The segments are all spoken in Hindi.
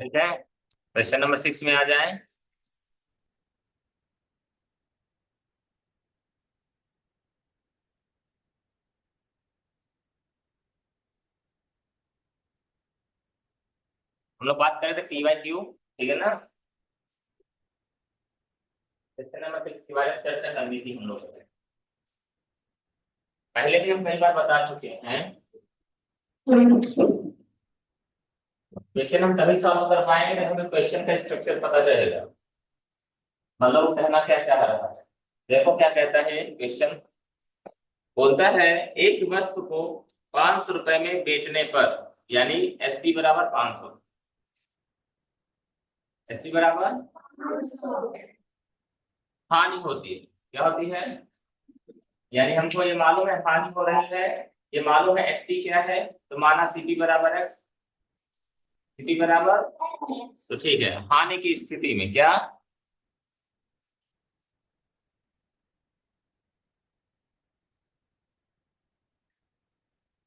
ठीक है, क्वेश्चन नंबर 6 में आ जाए। हम लोग बात करें थे पी वाई क्यू, ठीक है ना। क्वेश्चन नंबर 6 के बारे में चर्चा करनी थी हम लोगों ने। पहले भी हम कई बार बता चुके हैं। क्वेश्चन हम तभी सॉल्व कर पाएंगे जब हमें क्वेश्चन का स्ट्रक्चर पता चलेगा। मतलब वो कहना क्या चाह रहा है। देखो क्या कहता है क्वेश्चन। बोलता है एक वस्तु को 500 रुपए में बेचने पर, यानी एसपी बराबर 500, एसपी बराबर हानि होती है। क्या होती है? यानी हमको ये मालूम है हानि हो रही है, ये मालूम है एसपी क्या है, तो माना सीपी बराबर एक्स, सीपी बराबर। तो ठीक है, हानि की स्थिति में क्या,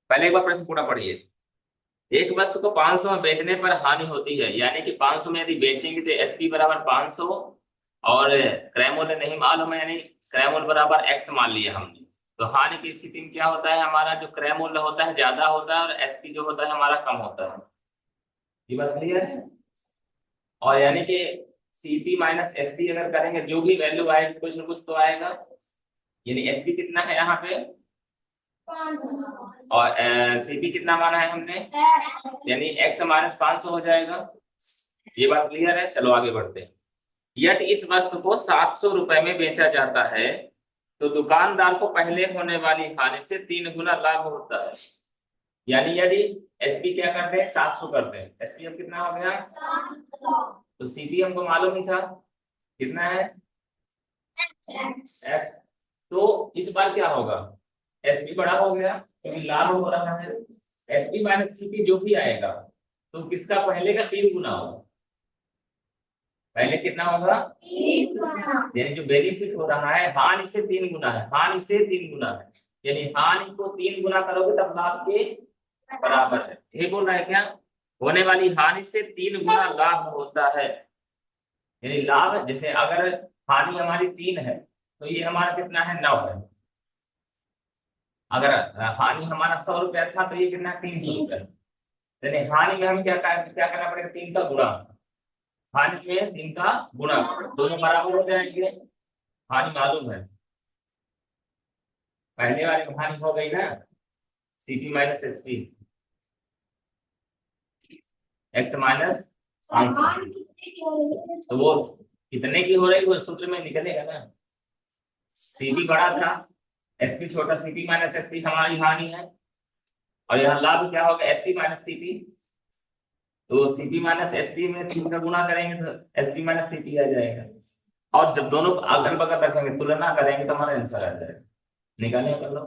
पहले एक बार प्रश्न पूरा पढ़िए। एक वस्तु को 500 में बेचने पर हानि होती है, यानी कि 500 में यदि बेचेंगे तो एसपी बराबर 500 और क्रय मूल्य नहीं मालूम है, यानी क्रय मूल्य बराबर एक्स मान लिया हमने। तो हानि की स्थिति में क्या होता है, हमारा जो क्रय मूल्य होता है ज्यादा होता है और एसपी जो होता है हमारा कम होता है। ये बात क्लियर है? और यानी कि सीपी माइनस एसपी अगर करेंगे जो भी वैल्यू आएगी कुछ ना कुछ तो आएगा। यानी एसपी कितना है यहाँ पे और सीपी कितना माना है हमने, यानी एक्स माइनस 500 हो जाएगा। ये बात क्लियर है? चलो आगे बढ़ते हैं। यदि इस वस्तु को 700 रुपए में बेचा जाता है तो दुकानदार को पहले होने वाली हानि से 3 गुना लाभ होता है। यानी यदि एसपी क्या करते हैं, 700 करते हैं, एसपी अब कितना हो गया, तो सीपी हमको मालूम ही था कितना है, एक्स। तो इस बार क्या होगा, एसपी बड़ा हो गया क्योंकि लाभ हो रहा है। एसपी माइनस सीपी जो भी आएगा तो किसका पहले का 3 गुना होगा, पहले कितना होगा, यानी जो बेनिफिट हो रहा है हानि से 3 गुना है, हानि से 3 गुना है। यानी हानि को 3 गुना करोगे तब लाभ के बराबर है। ये बोल रहा है क्या, होने वाली हानि से 3 गुना लाभ होता है। यानी लाभ जैसे अगर हानि हमारी 3 है तो ये हमारा कितना है, 9 है। अगर हानि हमारा 100 रुपया था तो ये कितना, 300 रुपया। यानी हानि में हमें क्या करना पड़ेगा, 3 का गुणा। हानि में 3 का गुणा, दोनों बराबर हो जाएंगे। हानि मालूम है, पहले वाली में हानि हो गई ना, CP minus SP, x minus 500। तो वो कितने की हो रही है वो सूत्र में निकलेगा ना। सीपी बड़ा था, एसपी छोटा, सीपी माइनस एसपी हमारी हानि है, और यहाँ लाभ क्या होगा, एसपी माइनस सीपी। तो सीपी माइनस एसपी में 3 का गुणा करेंगे तो एसपी माइनस सीपी आ जाएगा। और जब दोनों अगल बगल रखेंगे तुलना करेंगे तो हमारा आंसर आ जाएगा, निकालने कर लो।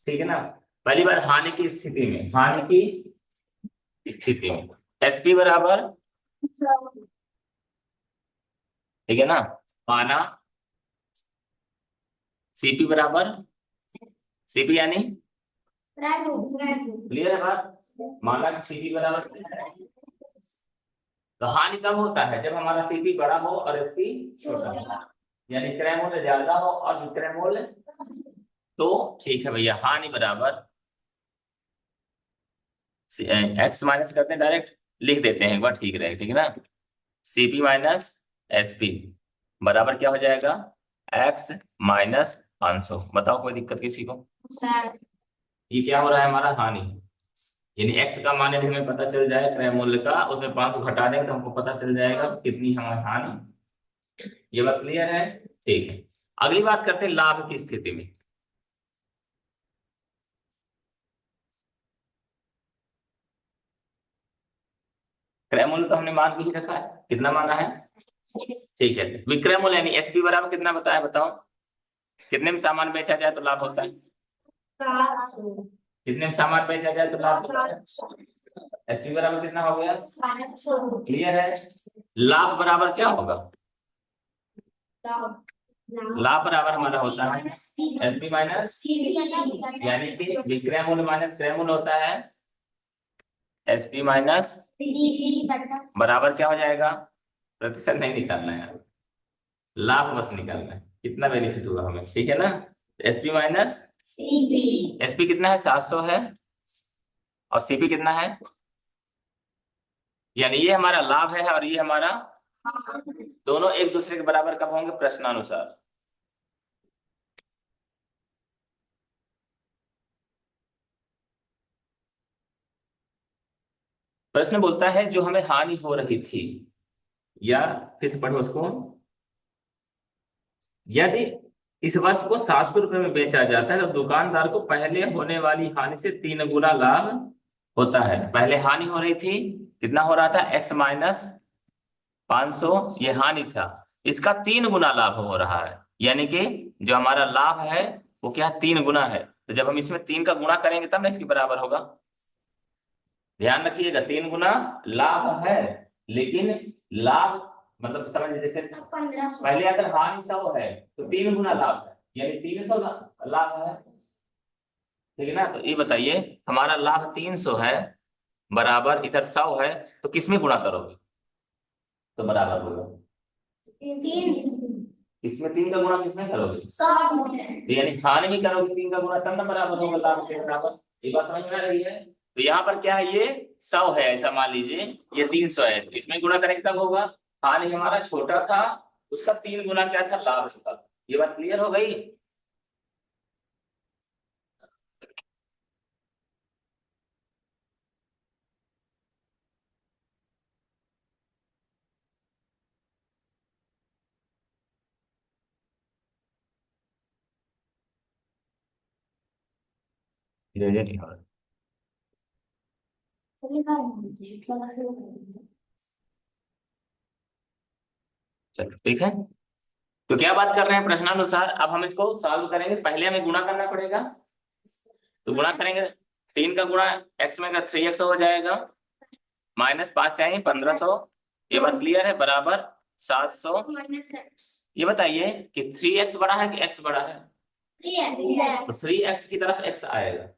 ठीक है ना। पहली बात हानि की स्थिति में, हानि की स्थिति में एसपी बराबर, ठीक है ना, माना सीपी बराबर सीपी, यानी क्लियर है बात। माना कि सीपी बराबर क्या है, तो हानि कब होता है, जब हमारा सीपी बड़ा हो और एसपी छोटा हो, यानी क्रय मूल्य ज्यादा हो और विक्रय मूल्य। तो ठीक है भैया, हानि बराबर एक्स माइनस करते हैं, डायरेक्ट लिख देते हैं एक बार, ठीक रहेगा, ठीक है ना। सीपी माइनस एसपी बराबर क्या हो जाएगा, एक्स माइनस 500। बताओ कोई दिक्कत किसी को? ये क्या हो रहा है हमारा, हानि। यानी एक्स का मान यदि हमें पता चल जाए क्रय मूल्य का, उसमें 500 घटा देंगे तो हमको पता चल जाएगा कितनी हमारी हानि। ये बात क्लियर है? ठीक है, अगली बात करते हैं लाभ की स्थिति में। क्रय मूल्य तो हमने मान के ही रखा है, कितना माना है, ठीक है। विक्रय मूल्य यानी एसपी बराबर कितना बताया, बताओ कितने में सामान बेचा जाए तो लाभ होता है, कितने में सामान बेचा जाए तो लाभ होता है, एसपी बराबर कितना हो गया, क्लियर है। लाभ बराबर क्या होगा, लाभ बराबर हमारा होता है एसपी माइनस, यानी कि विक्रय मूल्य माइनस क्रय मूल्य होता है एस पी माइनस बराबर क्या हो जाएगा, प्रतिशत नहीं निकालना है, लाभ बस निकालना है, कितना बेनिफिट हुआ हमें, ठीक है ना। S P minus S P कितना है, 700 है, और सीपी कितना है, यानी ये हमारा लाभ है और ये हमारा, दोनों एक दूसरे के बराबर कब होंगे, प्रश्नानुसार। प्रश्न बोलता है जो हमें हानि हो रही थी, या फिर से पढ़ो उसको, यदि इस वस्तु को 700 रुपए में बेचा जाता है तो दुकानदार को पहले होने वाली हानि से 3 गुना लाभ होता है। पहले हानि हो रही थी, कितना हो रहा था, x माइनस 500, ये हानि था, इसका 3 गुना लाभ हो रहा है, यानी कि जो हमारा लाभ है वो क्या, 3 गुना है। तो जब हम इसमें 3 का गुणा करेंगे तब ना इसके बराबर होगा। ध्यान रखिएगा, 3 गुना लाभ है, लेकिन लाभ मतलब समझ, जैसे पहले अगर हानि 100 है तो 3 गुना लाभ है, यानी 300 लाभ है, ठीक है ना। तो ये बताइए, हमारा लाभ 300 है, बराबर इधर 100 है, तो किसमें गुणा करोगे तो बराबर होगा, इसमें 3 का गुणा किसमें करोगे, तो यानी हानि में करोगे 3 का गुणा, तब ना बराबर होगा लाभ के बराबर। ये बात समझ में आ रही है। तो यहाँ पर क्या है, ये 100 है, ऐसा मान लीजिए ये 300 है, तो इसमें गुणा करेंगे तब होगा। हानि हमारा छोटा था, उसका 3 गुना क्या था, लाभ था। ये बात क्लियर हो गई। धीरे नहीं हो रहा। चलो ठीक है। तो क्या बात कर रहे हैं, प्रश्नानुसार। अब हम इसको सॉल्व करेंगे, पहले हमें गुणा करना पड़ेगा, तो गुणा करेंगे, 3 का गुणा x में 3x हो जाएगा, माइनस 5 चाहिए 1500, ये बात क्लियर है, बराबर 700। ये बताइए कि 3x बड़ा है कि x बड़ा है, तो 3x की तरफ x आएगा,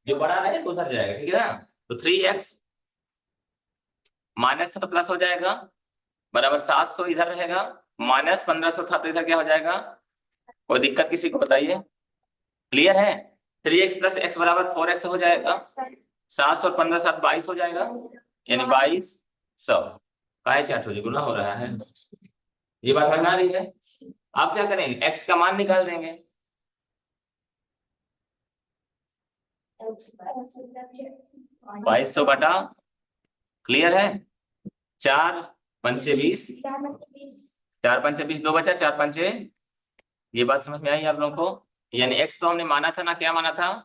जो बड़ा है उधर जाएगा, ठीक है ना। तो 3x माइनस था तो प्लस हो जाएगा, बराबर 700 इधर रहेगा, माइनस 1500 था तो इधर क्या हो जाएगा, कोई दिक्कत किसी को बताइए, क्लियर है। 3x प्लस x बराबर 4x हो जाएगा, 700 और 15 7 22 हो जाएगा, यानी 2200 का चार्ट हो गुना हो रहा है। ये बात समझ में आ रही है। आप क्या करेंगे, x का मान निकाल देंगे, 2200 बटा, क्लियर है, 4 पंचे 20, 4 पंचे 20, 2 बचा, 4 पंचे, ये बात समझ में आई आप लोगों को। यानी x तो हमने माना था ना, क्या माना था,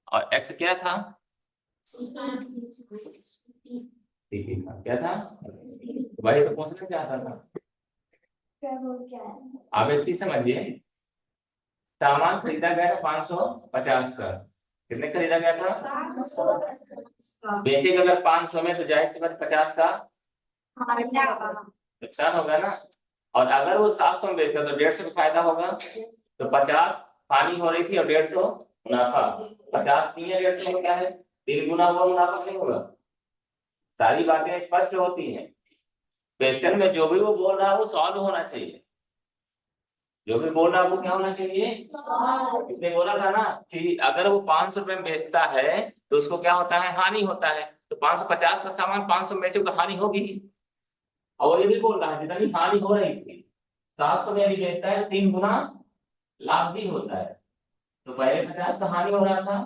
और x क्या था, सीपी था, क्या था, वही तो पूछना चाहता था। आप एक चीज समझिए, सामान खरीदा गया था 550 का, कितने खरीदा गया था, बेचेगा अगर 500 में, तो जाहिर सी बात 50 का नुकसान होगा ना। और अगर वो 700 में बेचता तो 150 का फायदा होगा, तो 50 हानि हो रही थी और 150 मुनाफा, 50 नहीं है 150 में क्या है, 3 गुना हुआ, मुनाफा नहीं होगा। सारी बातें स्पष्ट होती हैं, क्वेश्चन में जो भी वो बोल रहा है वो सॉल्व होना चाहिए, जो भी बोल रहा है वो क्या होना चाहिए, इसने बोला था ना कि अगर वो 500 रुपए में बेचता है तो उसको क्या होता है, हानि होता है, तो 550 का सामान 500 में बेचे तो हानि होगी ही। और वो ये भी बोल रहा है जितनी हानि हो रही थी 700 में यदि बेचता है 3 गुना लाभ भी होता है। तो पहले 50 का हानि हो रहा था,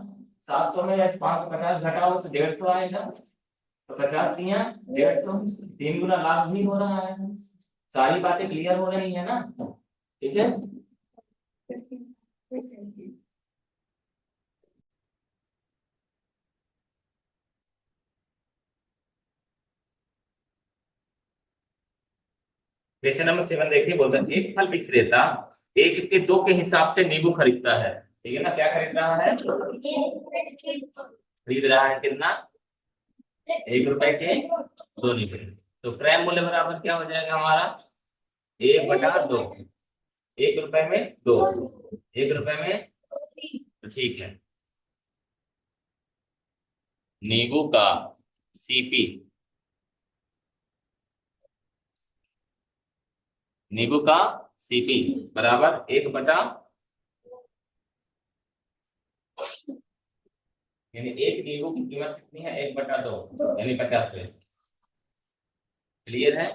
700 में 550 घटाओ तो 150 आएगा, तो 50 दिया 150, 3 गुना लाभ भी हो रहा है। सारी बातें क्लियर हो रही है ना, ठीक है। क्वेश्चन नंबर 7 देखिए, बोलता है एक फल विक्रेता एक के 2 के हिसाब से नींबू खरीदता है, ठीक है ना, क्या खरीद रहा है, खरीद रहा है कितना, 1 रुपए के 2 नींबू। तो क्रय मूल्य बराबर क्या हो जाएगा हमारा, 1/2, 1 रुपए में 2, 1 रुपए में, तो ठीक है। नींबू का सीपी, नींबू का सीपी बराबर 1/, यानी एक नींबू की कीमत कितनी है, 1/2 यानी 50 पैसे। क्लियर है।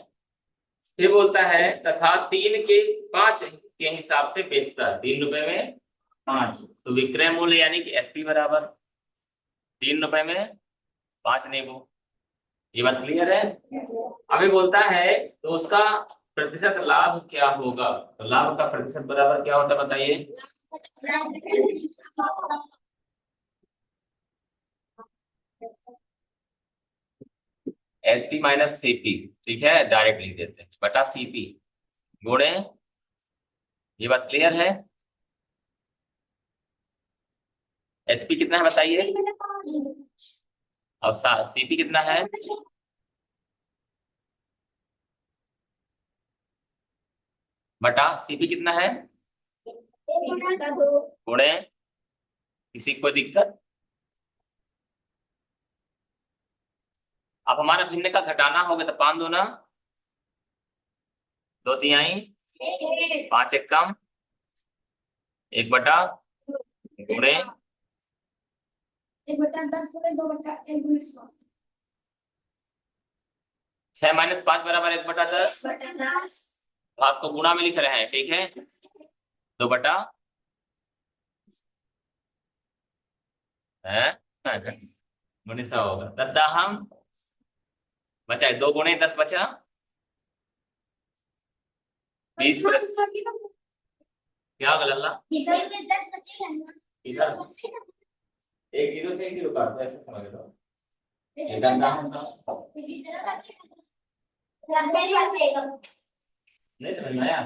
फिर बोलता है तथा 3 के 5 के हिसाब से बेचता है, 3 रुपए में 5, तो विक्रय मूल्य यानी कि एसपी बराबर 3 रुपए में 5 नींबू। ये बात क्लियर है। अभी बोलता है तो उसका प्रतिशत लाभ क्या होगा, तो लाभ का प्रतिशत बराबर क्या होता है बताइए। एसपी माइनस सीपी, ठीक है, डायरेक्ट लिख देते हैं, बटा सीपी गुणे, ये बात क्लियर है। एसपी कितना है बताइए, और सीपी कितना है, बटा सीपी कितना है, गुणे, किसी को दिक्कत। अब हमारा भिन्न का घटाना होगा तो 5 दूना 2/3, 5 एक कम, 1/, गुणे 6 - 5 बराबर 1/10, तो आपको गुणा में लिख रहे हैं, ठीक है, 2/, है 1900 होगा, तथा हम बचा 2 गुणे 10 बचा 20, क्या होगा लल्ला, इधर 1 0 से 1 0 काट दो, ऐसे समझ लो, इधर ना नहीं समझ में आया।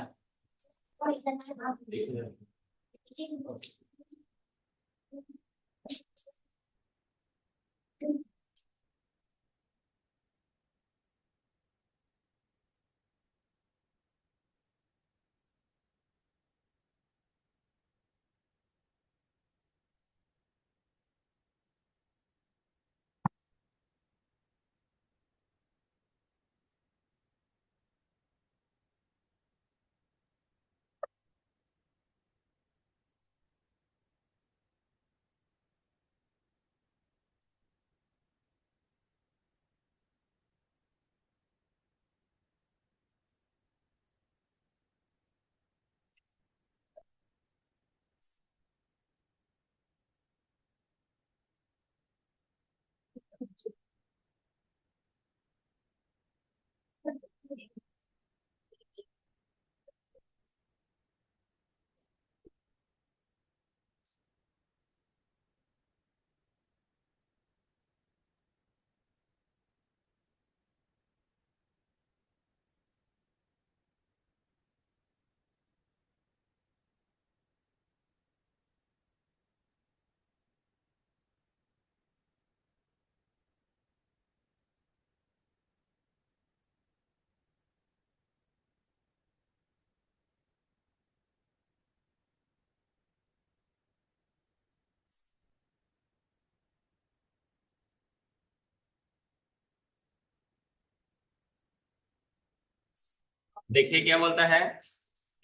देखिए क्या बोलता है,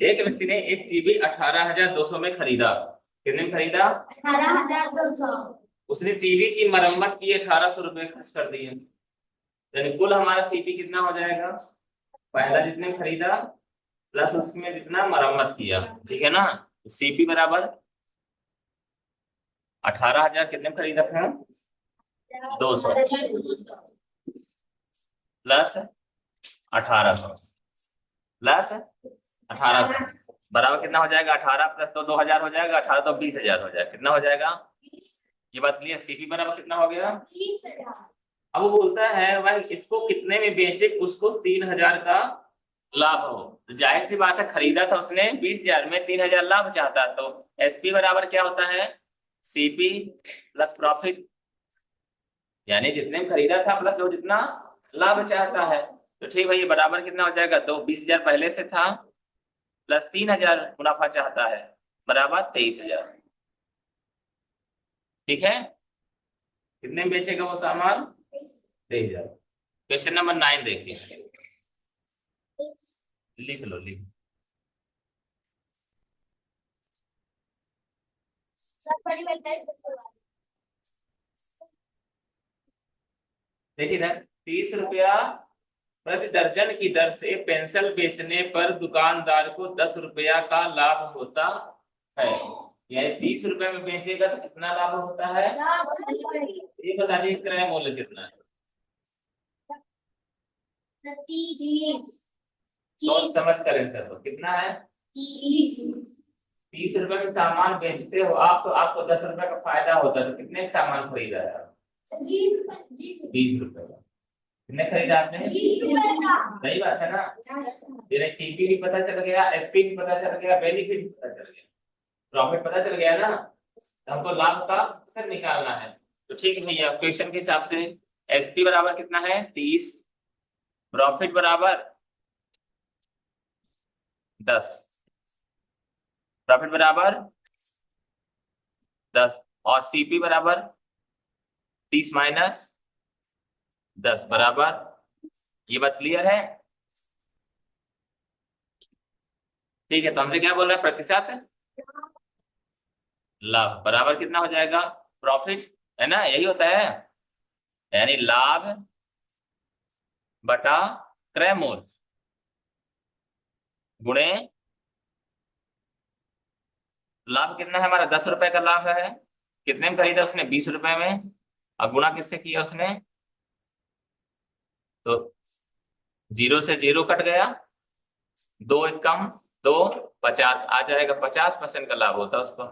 एक व्यक्ति ने एक टीवी 18,200 में खरीदा, कितने में खरीदा, 18,200। उसने टीवी की मरम्मत की 1,800 रुपए खर्च कर दिए, यानी कुल हमारा सीपी कितना हो जाएगा, पहला जितने में खरीदा प्लस उसमें जितना मरम्मत किया, ठीक है ना, सीपी बराबर 18,000 कितने में खरीदा था, 200 प्लस 1,800 प्लस 1,800 बराबर कितना हो जाएगा, 18 प्लस 2 2,000 हो जाएगा, 18 तो 20,000 हो जाएगा, कितना हो जाएगा, ये बात क्लियर। सीपी बराबर कितना हो गया, 20,000। अब वो बोलता है भाई इसको कितने में बेचे, उसको 3,000 का लाभ हो, तो जाहिर सी बात है खरीदा था उसने 20,000 में, 3,000 लाभ चाहता, तो एसपी बराबर क्या होता है, सीपी प्लस प्रॉफिट, यानी जितने में खरीदा था प्लस वो जितना लाभ चाहता है, तो ठीक भाई, बराबर कितना हो जाएगा, तो 20,000 पहले से था प्लस 3,000 मुनाफा चाहता है, बराबर 23,000, ठीक है। कितने में बेचेगा वो सामान? 23,000। क्वेश्चन नंबर 9 देखिए, लिख लो लिख। देखिए इधर 30 रुपया प्रति दर्जन की दर से पेंसिल बेचने पर दुकानदार को 10 रुपया का लाभ होता है। यानी 30 रुपए में बेचेगा तो कितना लाभ होता है? ये बता दीजिए क्रय मूल्य कितना है? सोच समझ कर आंसर दो, कितना है? 30 रुपए में सामान बेचते हो आप, तो आपको 10 रुपए का फायदा होता है, तो कितने का सामान खरीदा है? 20 रुपए का। कितने खरीदा आपने? 20 रुपए का। सही बात है ना? यानी सीपी भी पता चल गया, एसपी भी पता चल गया, बेनिफिट भी पता चल गया, प्रॉफिट पता चल गया ना। तो हमको लाभ का अवसर निकालना है। तो ठीक है भैया, क्वेश्चन के हिसाब से एसपी बराबर कितना है? 30, प्रॉफिट बराबर 10, प्रॉफिट बराबर 10 और सीपी बराबर 30 माइनस 10 बराबर, ये बात क्लियर है? ठीक है, तो हमसे क्या बोल रहा है? प्रतिशत लाभ बराबर कितना हो जाएगा? प्रॉफिट, है ना, यही होता है। यानी लाभ बटा क्रय मूल्य गुणे, लाभ कितना है हमारा? 10 रुपए का लाभ है। कितने में खरीदा उसने? 20 रुपए में। और गुणा किससे किया उसने? तो 0 से 0 कट गया, 2 एक कम 2, 50 आ जाएगा। 50% का लाभ होता है उसको।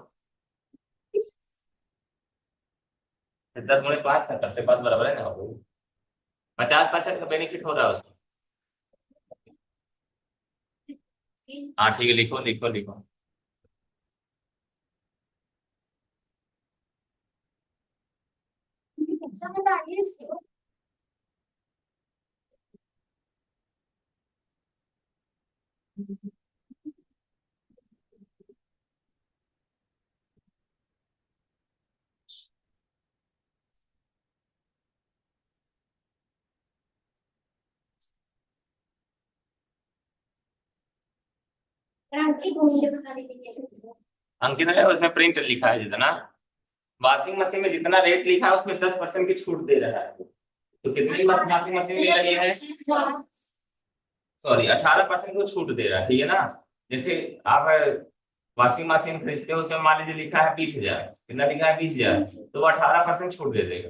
10 गुणे 5 का करते 5 बराबर है ना, 50% का बेनिफिट हो रहा है उसको। हाँ ठीक है, लिखो लिखो लिखो। अंकित है, उसमें प्रिंट लिखा है जितना, वॉशिंग मशीन में जितना रेट लिखा है उसमें 10% की छूट दे रहा है। तो कितनी वॉशिंग मशीन ले रही है? सॉरी, 18% को छूट दे रहा है, ठीक है ना। जैसे आप वॉशिंग मशीन खरीदते हो, उसमें मान लीजिए लिखा है 20,000, कितना लिखा है? 20,000, तो वो 18% छूट दे देगा,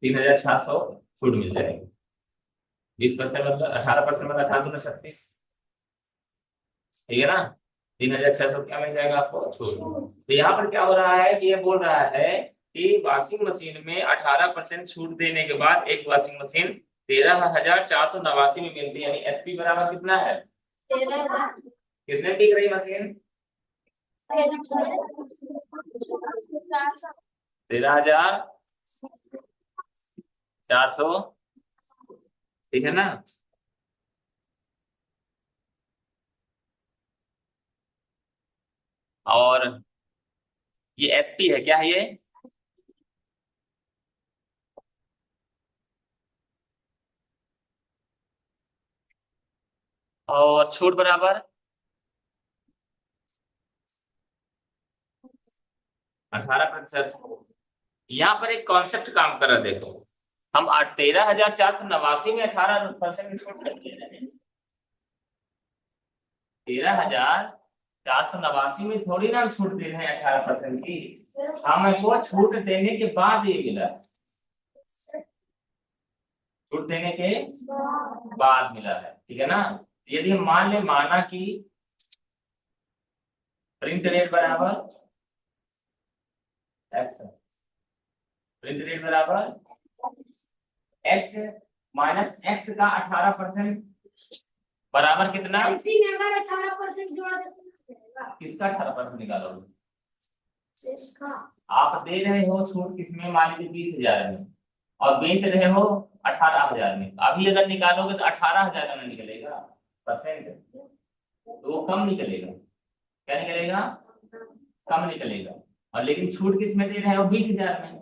3,600 छूट मिल जाएगी। 20% मतलब 18% मतलब 18×36, ठीक है ना। 3,600 क्या मिल जाएगा आपको? छूट। तो यहाँ पर क्या हो रहा है कि ये बोल रहा है कि वॉशिंग मशीन में 18% छूट देने के बाद एक वॉशिंग मशीन 13,489 में मिलती है। यानी एसपी बराबर कितना है? कितने टिक रही मशीन? 13,400, ठीक है ना। और ये एसपी है, क्या है ये? और छूट बराबर 18%। यहाँ पर एक कॉन्सेप्ट काम कर रहा है, देखो, हम 13,489 में 18% छूट कर दे रहे हैं। 13,489 में थोड़ी ना हम छूट दे रहे हैं 18% की, हमको छूट देने के बाद ये मिला, छूट देने के बाद मिला है, ठीक है ना। यदि हम मान ले, माना कि प्रिंट रेट बराबर एक्स, प्रिंट रेट बराबर एक्स माइनस एक्स का 18% बराबर कितना? अगर 18% जोड़ा तो किसका 18% निकालोगे? आप दे रहे हो छूट किसमें? मान लीजिए 20,000 में, और बेच रहे हो 18,000 में। अभी अगर निकालोगे तो 18,000 का निकलेगा परसेंट, तो वो कम निकलेगा। क्या निकलेगा? कम निकलेगा। और लेकिन छूट किस में से है, वो 20,000 में।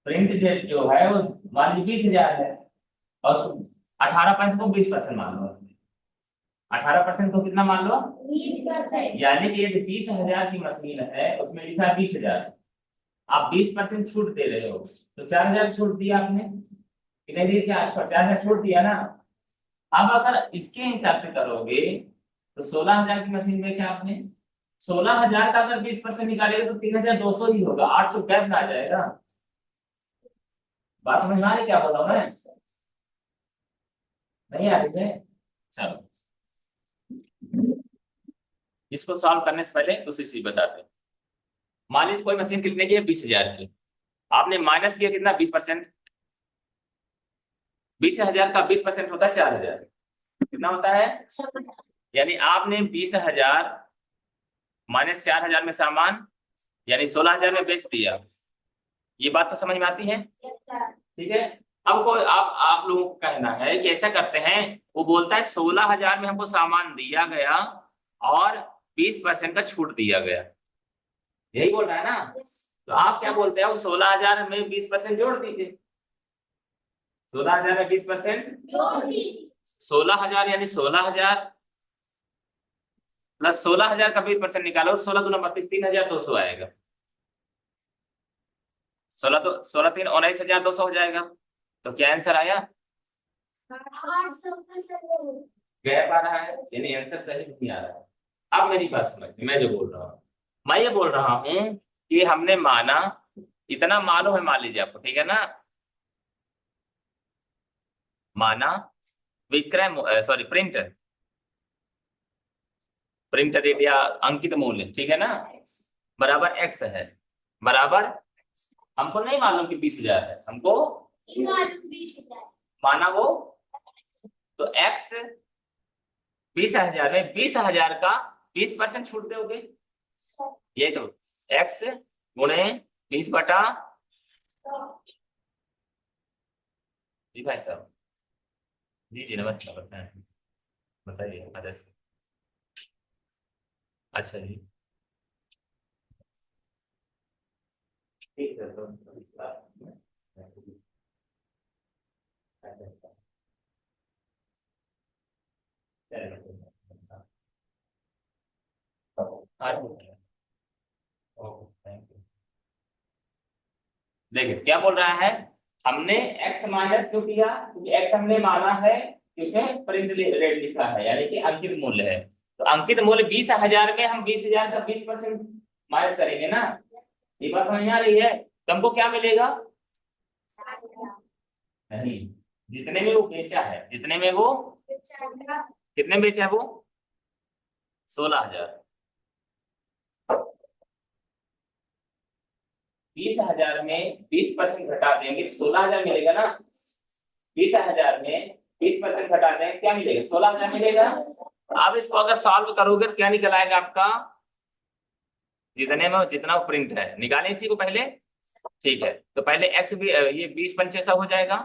प्रिंट डेट जो है वो मान लीजिए 20,000 है, और 18% को 20% मान लो, 18% को कितना मान लो, 20%। यानी कि यदि 20,000 की मशीन है उसमें लिखा है 20,000, आप 20% छूट दे रहे हो, तो 4,000 छूट दिया आपने कि नहीं दी, 4,000 छूट दिया ना। अब अगर इसके हिसाब से करोगे तो 16,000 की मशीन बेचा आपने, 16,000 का अगर 20% निकालेगा तो 3,200 ही होगा, 800 गैप ना आ जाएगा। बात समझ में आ रही क्या बोल रहा हूं मैं, नहीं आ रही है? चलो इसको सॉल्व करने से पहले दूसरी चीज बताते हैं। मान लीजिए कोई मशीन कितने की है, 20,000 की, आपने माइनस किया कितना, 20%। 20,000 का 20% होता है 4,000, कितना होता है, यानी आपने 20,000 माइनस 4,000 में सामान यानी 16,000 में बेच दिया। ये बात तो समझ में आती है, ठीक है। अब कोई आप लोगों को कहना है कि ऐसा करते हैं, वो बोलता है 16,000 में हमको सामान दिया गया और 20% का छूट दिया गया, यही बोल रहा है ना। तो आप क्या बोलते हैं, वो 16,000 में 20% जोड़ दीजिए, 16,000 में 20%, 16,000 यानी 16,000 प्लस 16,000 का 20% निकालो, 16 दूना 32, 3,200 आएगा। 16 3 19,200 हो जाएगा। तो क्या आंसर आया, गैप आ रहा है, यानी आंसर सही नहीं आ रहा है। अब मेरी बात समझ, मैं जो बोल रहा हूँ, मैं ये बोल रहा हूँ कि हमने माना, इतना मालूम है मान लीजिए आपको, ठीक है ना, माना विक्रय सॉरी प्रिंटर, प्रिंटर रेट या अंकित मूल्य, ठीक है ना, बराबर एक्स है, बराबर हमको नहीं मालूम कि 20,000 है, हमको माना वो, तो एक्स 20,000 में 20,000 का 20% छूट दोगे, ये तो एक्स गुणे 20 बटा, जी भाई साहब, जी जी नमस्कार, बताएं, बताइए आदेश। अच्छा जी, ठीक है तो अच्छा, देखिए क्या बोल रहा है, हमने x माइनस क्यों किया, क्योंकि x हमने माना है कि उसमें प्रिंट रेट लिखा है, यानी कि अंकित मूल्य है, तो अंकित मूल्य 20,000 में हम 20,000 का 20% माइनस करेंगे ना, ये बात समझ में आ रही है, तो हमको क्या मिलेगा, नहीं, जितने में वो बेचा है, जितने में वो, कितने में बेचा है वो, 16,000, 20,000 में 20% घटा देंगे तो 16,000 मिलेगा ना, 20,000 में 20% घटा दें क्या मिलेगा, 16,000 मिलेगा। आप इसको अगर सॉल्व करोगे तो क्या निकल आएगा आपका, जितने में जितना वो प्रिंट है निकालें इसी को पहले, ठीक है, तो पहले एक्स भी ये 20 पंचे ऐसा हो जाएगा,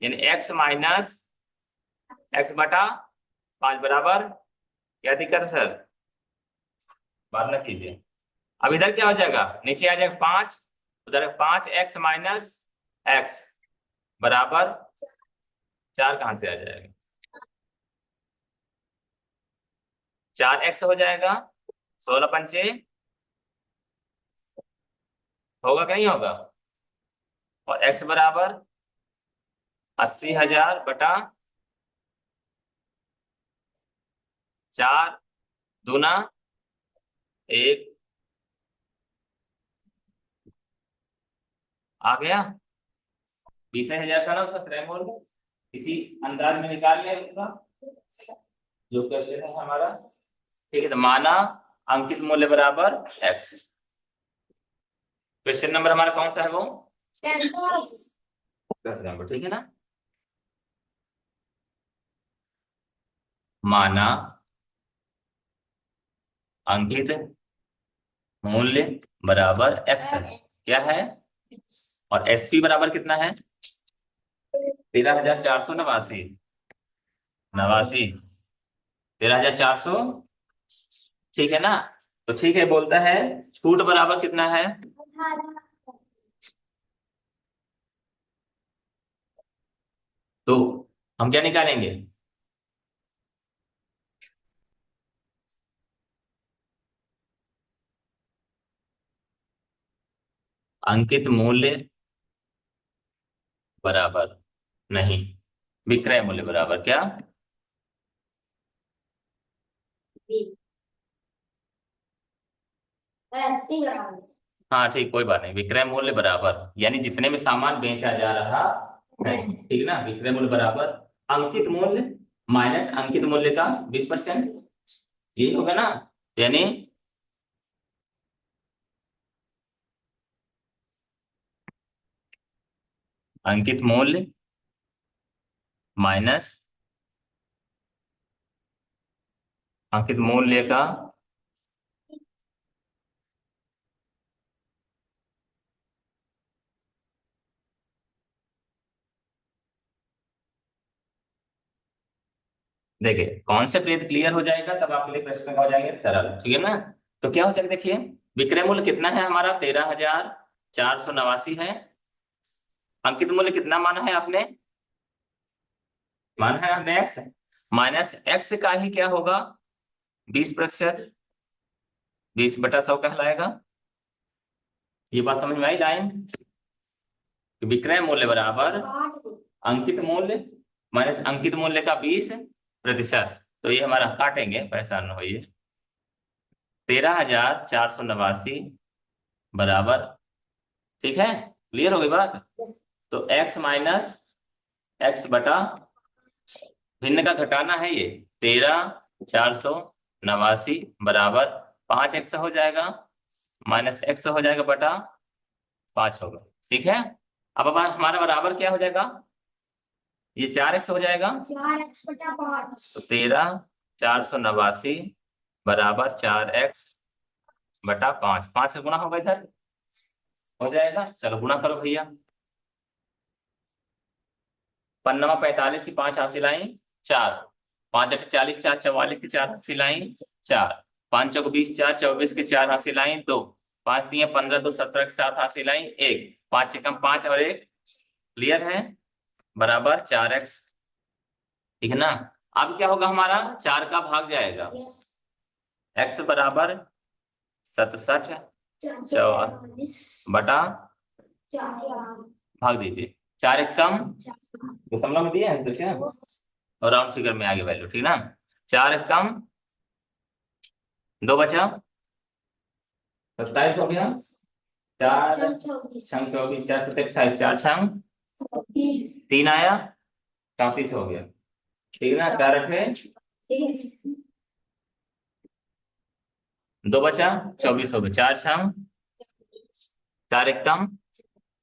यानी एक्स माइनस एक्स बटा 5 बराबर, क्या दिक्कत है सर, बात ना कीजिए। अब इधर क्या हो जाएगा, नीचे आ जाएगा 5, उधर 5x माइनस एक्स बराबर 4, कहां से आ जाएगा, 4x हो जाएगा, 16 पंचे होगा कि नहीं होगा, और x बराबर 80,000 बटा 4 दूना 1, आ गया 20,000 का ना उसका क्रैमोल, इसी अंदाज में निकाल लिया उसका जो क्वेश्चन है हमारा, ठीक है, तो माना अंकित मूल्य बराबर x, क्वेश्चन नंबर हमारा कौन सा है वो, 10 नंबर, ठीक है ना, माना अंकित मूल्य बराबर x है, क्या है, और एसपी बराबर कितना है, 13,489, 13,400, ठीक है ना, तो ठीक है, बोलता है छूट बराबर कितना है, तो हम क्या निकालेंगे, अंकित मूल्य बराबर नहीं विक्रय मूल्य बराबर क्या, हाँ ठीक, कोई बात नहीं, विक्रय मूल्य बराबर यानी जितने में सामान बेचा जा रहा है, ठीक ना, विक्रय मूल्य बराबर अंकित मूल्य माइनस अंकित मूल्य का 20%, यही होगा ना, यानी अंकित मूल्य माइनस अंकित मूल्य का देखिए कॉन्सेप्ट यदि क्लियर हो जाएगा तब आपके लिए प्रश्न हो जाएंगे सरल, ठीक है ना। तो क्या हो जाएगा देखिए, विक्रय मूल्य कितना है हमारा 13,489 है, अंकित मूल्य कितना माना है आपने, माना है आपने एक्स, माइनस एक्स का ही क्या होगा 20%, 20/100 कहलाएगा। ये बात समझ में आई लाइन, विक्रय मूल्य बराबर अंकित मूल्य माइनस अंकित मूल्य का 20%, तो ये हमारा काटेंगे, परेशान न होइए, 13,489 बराबर, ठीक है, क्लियर हो गई बात। तो x माइनस एक्स बटा भिन्न का घटाना है, ये 13,489 बराबर 5x हो जाएगा माइनस x हो जाएगा बटा 5 होगा, ठीक है। अब हमारा बराबर क्या हो जाएगा, ये 4x हो जाएगा, 4x बटा 5, तो 13,489 बराबर 4x बटा 5, 5 से गुना होगा इधर, हो जाएगा, चलो गुना करो भैया, पन्नमा 45 की 5 हासिल आई 4, 5 8 40, 4 44 की 4 हासिल आई 4, 5 चौक 20, 4 24 की 4 हासिल आई 2, 5 3 15 2 17 की 7 हासिल आई 1, 5 एकम 5 और 1, क्लियर है, बराबर 4x, ठीक है ना। अब क्या होगा हमारा 4 का भाग जाएगा, x बराबर 67 बटा भाग दीजिए, 4 एकम दशमलव में दिया आंसर क्या, और राउंड फिगर में आगे वैल्यू, ठीक ना, 4 एकम 2 बचा 27 हो गया, 4 छंग 24, 4 7 28, 4 छंग 3 आया 34 हो गया, ठीक है ना, 4 रखे 2 बचा 24 हो गया, 4 छंग 4 एकम,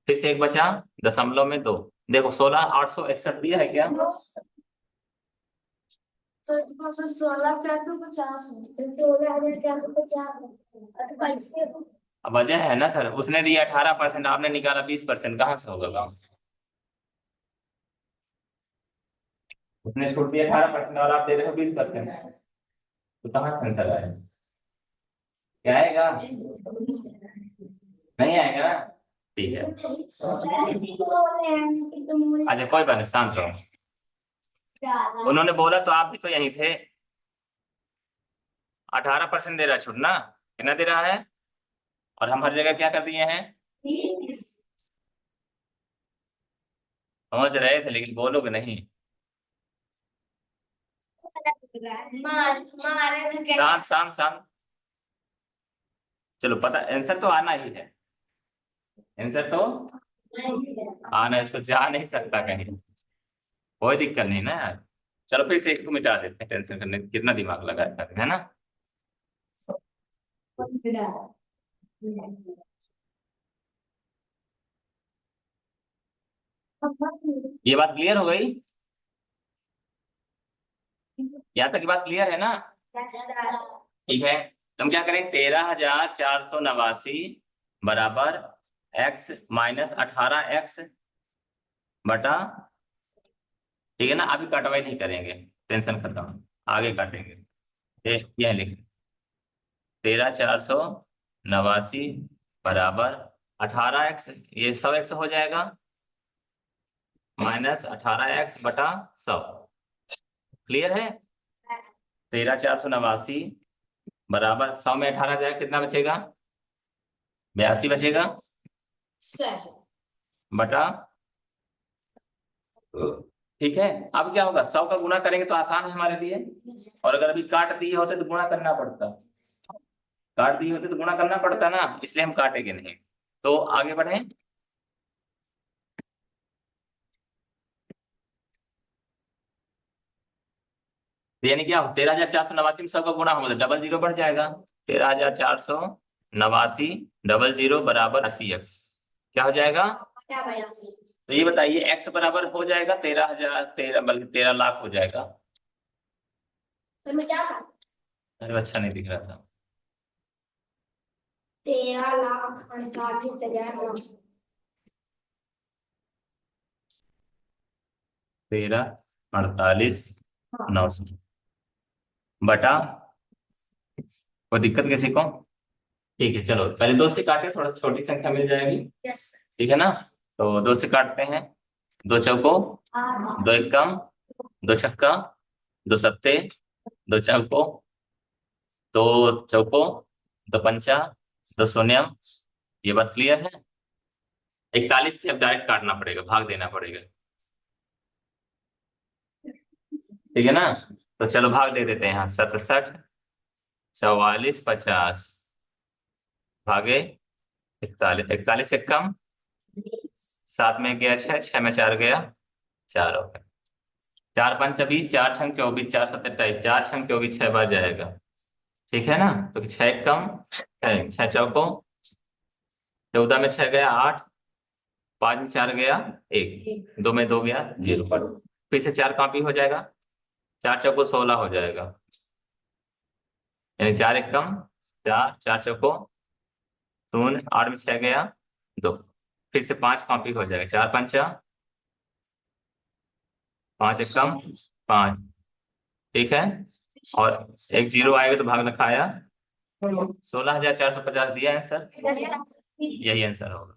फिर से 1 बचा दशमलव में 2, देखो 16,861 दिया है क्या, 16,450, अब वजह है ना सर, उसने दिया 18%, आपने निकाला 20%, कहाँ से होगा काम, उसने छूट दिया 18% और आप दे रहे हो 20%, तो कहाँ से आंसर आएगा, क्या आएगा, नहीं आएगा, ठीक है, अच्छा कोई बात नहीं, शांत रहो, उन्होंने बोला तो आप भी तो यहीं थे, 18% दे रहा है छूट ना, कितना दे रहा है, और हम हर जगह क्या कर दिए हैं, समझ रहे थे लेकिन बोलोगे नहीं, शांत शांत शांत, चलो पता, आंसर तो आना ही है, आंसर तो आना, इसको जा नहीं सकता कहीं, कोई दिक्कत नहीं ना यार, चलो फिर से इसको मिटा देते हैं, टेंशन करने कितना दिमाग लगाया है ना। ये बात क्लियर हो गई, यहाँ तक की बात क्लियर है ना, ठीक है, तो हम क्या करें, 13,489 बराबर x माइनस 18x बटा, ठीक है ना, अभी कटवाई नहीं करेंगे, टेंशन खत्म, आगे काटेंगे, यह लिख 13,489 बराबर 18x, ये 100x हो जाएगा, माइनस 18x बटा 100। क्लियर है? 13,489 बराबर 100 में 18 जाए कितना बचेगा? 82 बचेगा बटा, ठीक है। अब क्या होगा, 100 का गुणा करेंगे तो आसान है हमारे लिए, और अगर अभी काट दिए होते तो गुणा करना पड़ता, काट दिए होते तो गुणा करना पड़ता ना, इसलिए हम काटेंगे नहीं। तो आगे बढ़े, तो यानी क्या, 13,489 में 100 का गुणा होगा तो डबल जीरो बढ़ जाएगा, 13,489 डबल जीरो बराबर 80x, क्या हो जाएगा? तो ये बताइए, x बराबर हो जाएगा 13,000, 13 बल्कि 13 लाख हो जाएगा। क्या था? अरे अच्छा नहीं दिख रहा था। 13,48,900। 13,48,900 बटा, कोई दिक्कत किसी को? ठीक है, चलो पहले दो से काटे, थोड़ा छोटी संख्या मिल जाएगी, ठीक है ना। तो दो से काटते हैं, दो चौको, दो एकम, दो छक्का, दो सत्ते, दो चौको, दो चौको, दो पंचा, दो शून्यम। ये बात क्लियर है? 41 से अब डायरेक्ट काटना पड़ेगा, भाग देना पड़ेगा, ठीक है ना। तो चलो भाग दे देते हैं यहाँ, 67, 44, 50 भागे 41, 41 से कम, 7 में गया 6, 6 में 4 गया 4 हो गया, 4 पंच 20, 4 छंग 24, 4 सत्तर 28, 4 छंग 24 6 बार जाएगा, ठीक है ना। तो 6 कम 6, 6 चौको, 14 में 6 गया 8, 5 में 4 गया 1, 2 में 2 गया 0 पर, फिर से 4 कॉपी हो जाएगा, 4 चौको 16 हो जाएगा, यानी 4 एक कम 4, 4 चौको 0, 8 में 6 गया 2, फिर से 5 कॉपी हो जाएगा, 4 पंचा 5 एक कम 5, ठीक है। और एक 0 आएगा तो भाग लिखाया, 16,450 दिया आंसर, यही आंसर होगा।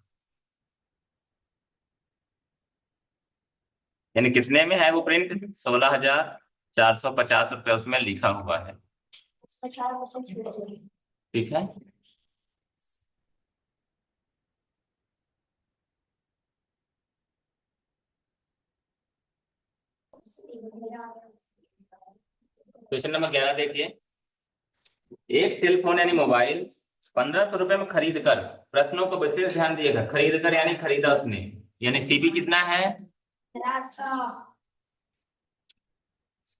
यानी कितने में है वो प्रिंट? 16,450 रुपये उसमें लिखा हुआ है, ठीक है। क्वेश्चन नंबर 11 देखिए, एक सेल फोन यानी मोबाइल 1,500 रुपए में खरीद कर, प्रश्नों को विशेष ध्यान दिएगा, खरीद कर यानी खरीदा उसने, यानी सीबी कितना है?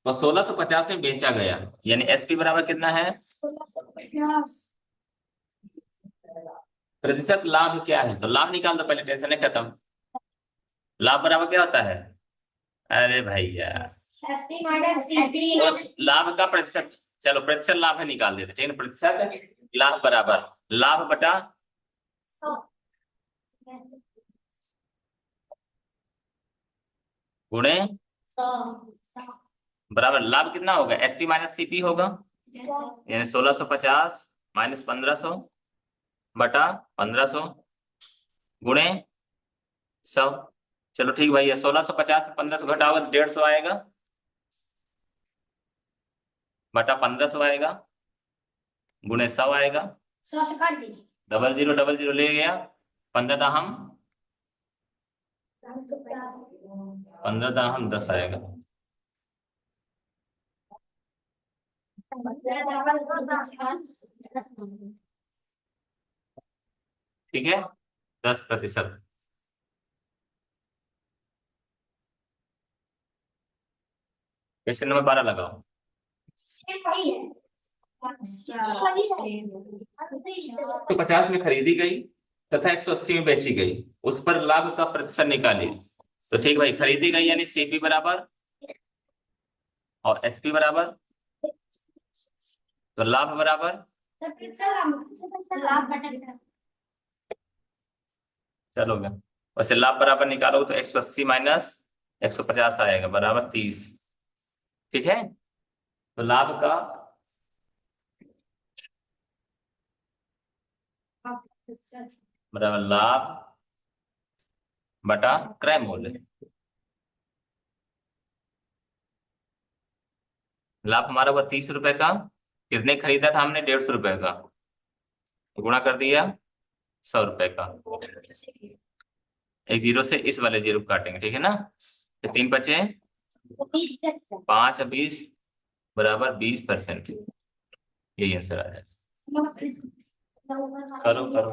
तो 1650 में बेचा गया, यानी एसपी बराबर कितना है? 1650 प्रतिशत लाभ क्या है, तो लाभ निकाल दो पहले, टेंशन है खत्म। लाभ बराबर क्या होता है? अरे भैया, एसपी माइनस सीपी, लाभ का प्रतिशत, चलो प्रतिशत लाभ है निकाल देते, ठीक है। प्रतिशत लाभ बराबर लाभ बटा गुणे, बराबर लाभ कितना होगा? एसपी माइनस सीपी होगा, यानी 1650 माइनस 1500 बटा 1500 गुणे 100। चलो ठीक भैया, 1650 में 1500 घटाओगे तो 150 आएगा बटा 1500 आएगा गुणे 100 आएगा, 100 से काट दीजिए, डबल जीरो ले गया, 15 दाहम 15 दाहम 10 आएगा, ठीक है, 10%। क्वेश्चन नंबर 12 लगाओ, तो 50 में खरीदी गई तथा 180 में बेची गई, उस पर लाभ का प्रतिशत निकालिए। तो ठीक भाई, खरीदी गई यानी सीपी बराबर और एसपी बराबर, तो लाभ बराबर, चलोगे वैसे लाभ बराबर निकालोगे तो 180 माइनस 150 आएगा बराबर 30, ठीक है। तो लाभ का बराबर लाभ बटा क्रय मूल्य। लाभ हमारा हुआ 30 रुपए का, कितने खरीदा था हमने? 150 रुपए का, गुणा कर दिया 100 रुपए का। एक जीरो से इस वाले जीरो को काटेंगे, ठीक है ना? तो 3 बचे 5 20 बराबर 20%। यही आंसर आ जाएगा। करो करो,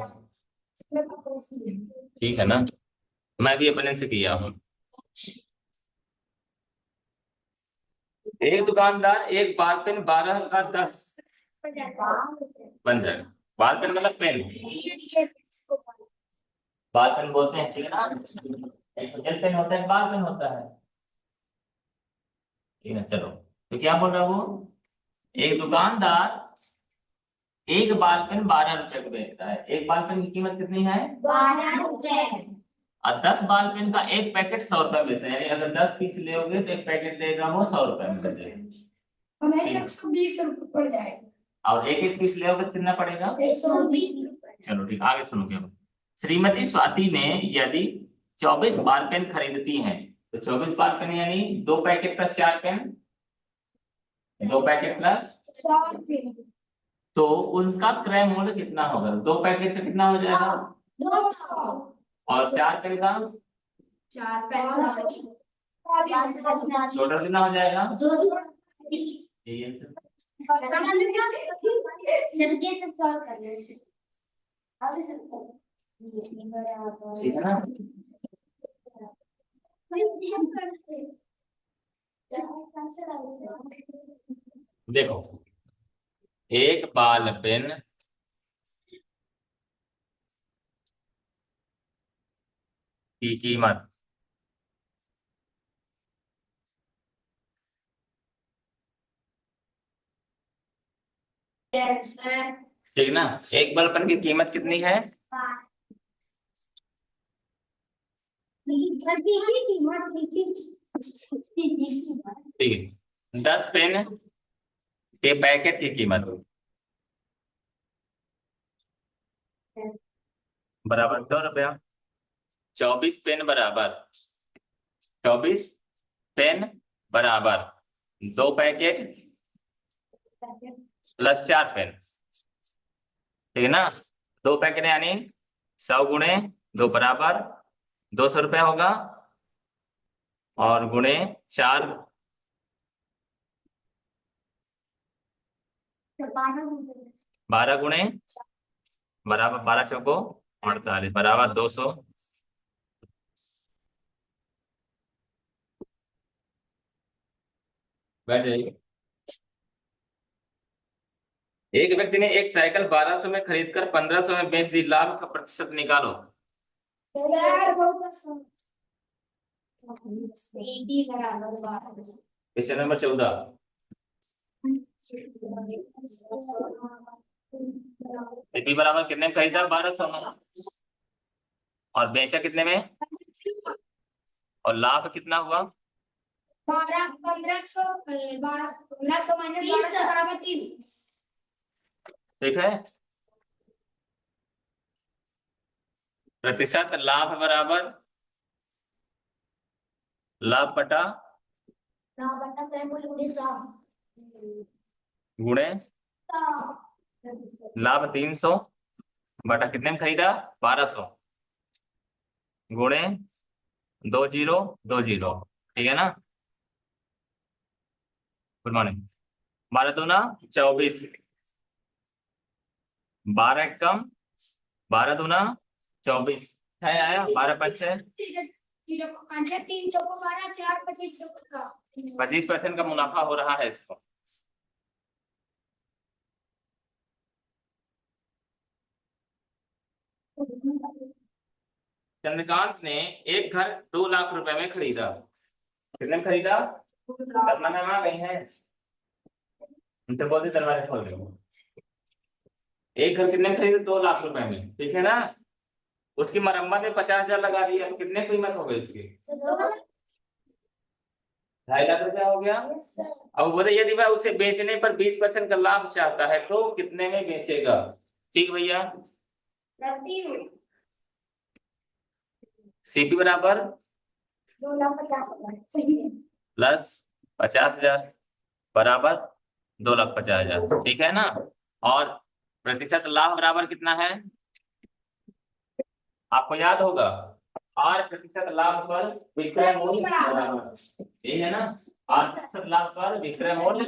ठीक है ना? मैं भी अपने से किया हूँ। एक दुकानदार एक बाल पेन 12 का 10 बन जाएगा। बाल पेन मतलब पेन, बाल पेन बोलते हैं, ठीक है ना? एक तो जेल पेन होता है, बाल पेन होता है, ठीक है? चलो, तो क्या बोल रहा हूँ? एक दुकानदार एक बाल पेन 12 रुपए को बेचता है। एक बाल पेन की कीमत कितनी है? 12 रुपए। और 10 बाल पेन का एक पैकेट 100 रुपए में देते हैं, यानी अगर 10 पीस लोगे तो एक पैकेट देगा वो 100 रुपए में देगा। हमें 120 रुपए पड़ जाएगा। और एक एक पीस लोगे तो कितना पड़ेगा? 120 रुपए। चलो ठीक, आगे सुनो क्या। श्रीमती स्वाति ने यदि 24 बाल पेन खरीदती हैं, तो 24 बाल पेन यानी 2 packet plus 4 pen, 2 packet plus, 4 रुपए। तो उनका क्रय मूल्य कितना होगा? 2 पैकेट का कितना हो जाएगा? 200। और 4 पेन का 4 पैसे टोटल कितना हो जाएगा? 220। यही आंसर। सबके सब सॉल्व कर लेते हैं। अब सब ठीक है ना? देखो, एक बाल पेन की कीमत ठीक है ना? एक बाल पेन की कीमत कितनी है? ठीक है, 10 पेन के पैकेट की कीमत बराबर 2 रुपया। 24 पेन बराबर 24 पेन बराबर 2 पैकेट प्लस 4 पेन, ठीक है ना? 2 पैकेट यानी 100 गुणे 2 बराबर 200 रुपया होगा, और गुणे 4 12 गुणे बराबर 12 चौको 48 बराबर 200। बैठ जाइए। एक व्यक्ति ने एक साइकिल 1200 में खरीदकर 1500 में बेच दी, लाभ का प्रतिशत निकालो। Question number 14। एपी बराबर कितने में खरीदा? 1200 में, और बेचा कितने में? और लाभ कितना हुआ? 1500 माइनस 1200 बराबर 30। ठीक है, प्रतिशत लाभ बराबर लाभ बटा गुणे लाभ 300 बटा कितने में खरीदा? 1200 गुणे 2020, ठीक है ना? Good morning. 12 दूना 24, 12 कम 12 दूना 24 है, आया 12 5 है 3 चौको 12 4 25 चौको का 25% का मुनाफा हो रहा है इसको। चंद्रकांत ने एक घर 2 लाख रुपए में खरीदा। कितने में खरीदा? करना में आ गई है, उनसे बोलते दरवाजे खोल दो। एक घर कितने में खरीदा? 2 लाख रुपए में, ठीक है ना? उसकी मरम्मत में 50,000 लगा दिया, कितने कीमत हो गई उसकी? 2.5 लाख रुपया हो गया। अब बोले यदि वह उसे बेचने पर 20% का लाभ चाहता है तो कितने में बेचेगा? ठीक भैया, सीपी बराबर 2,50,000 प्लस 50,000 बराबर 2,50,000, ठीक है ना। और प्रतिशत लाभ बराबर कितना है, आपको याद होगा, आर प्रतिशत लाभ पर विक्रय मूल्य बराबर, यही है ना। आर प्रतिशत लाभ पर विक्रय मूल्य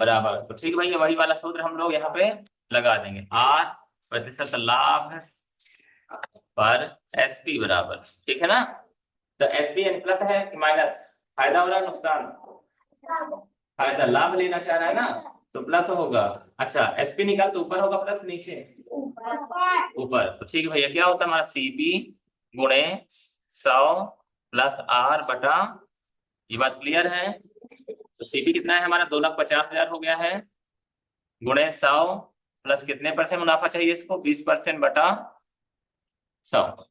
बराबर। तो ठीक भैया, वही वाला सूत्र हम लोग यहाँ पे लगा देंगे, आर प्रतिशत लाभ पर एसपी बराबर, ठीक है ना। तो एसपी यानी प्लस है कि माइनस, फायदा हो रहा है नुकसान, फायदा, लाभ लेना चाह रहा है ना, तो प्लस होगा। अच्छा एसपी निकाल तो ऊपर होगा प्लस नीचे ऊपर। तो ठीक है भैया, क्या होता है हमारा सीपी गुणे 100 प्लस आर बटा, ये बात क्लियर है। तो सीपी कितना है हमारा, 2,50,000 हो गया है, गुणे 100 प्लस कितने परसेंट मुनाफा चाहिए इसको, 20% बटा 100।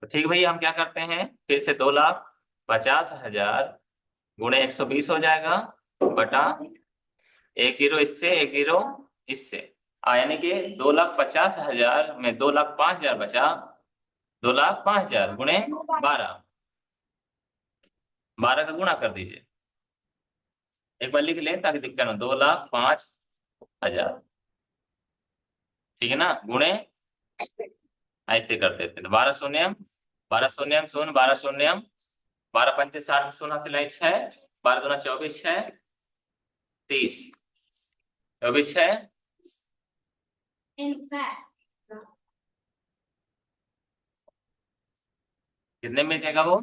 तो ठीक भैया, हम क्या करते हैं फिर से, 2,50,000 गुणे 120 हो जाएगा बटा 10 इससे 10 इससे, यानी कि 2,50,000 में 2,05,000 बचा, 2,05,000 गुणे 12, 12 का गुणा कर दीजिए, एक बार लिख लें ताकि दिक्कत ना, 2,05,000, ठीक है ना, गुणे ऐसे कर देते हैं, 12 शून्यम 12 शून्यम शून्य 12 शून्यम 12 पंचे 60, शून्य से लाइट 6, 12 दूना 24, 6 30, 24 है कितने में जाएगा वो,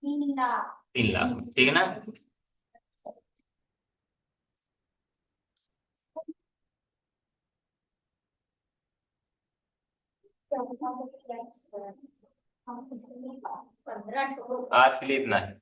3,00,000, ठीक है ना। आज के लिए इतना है।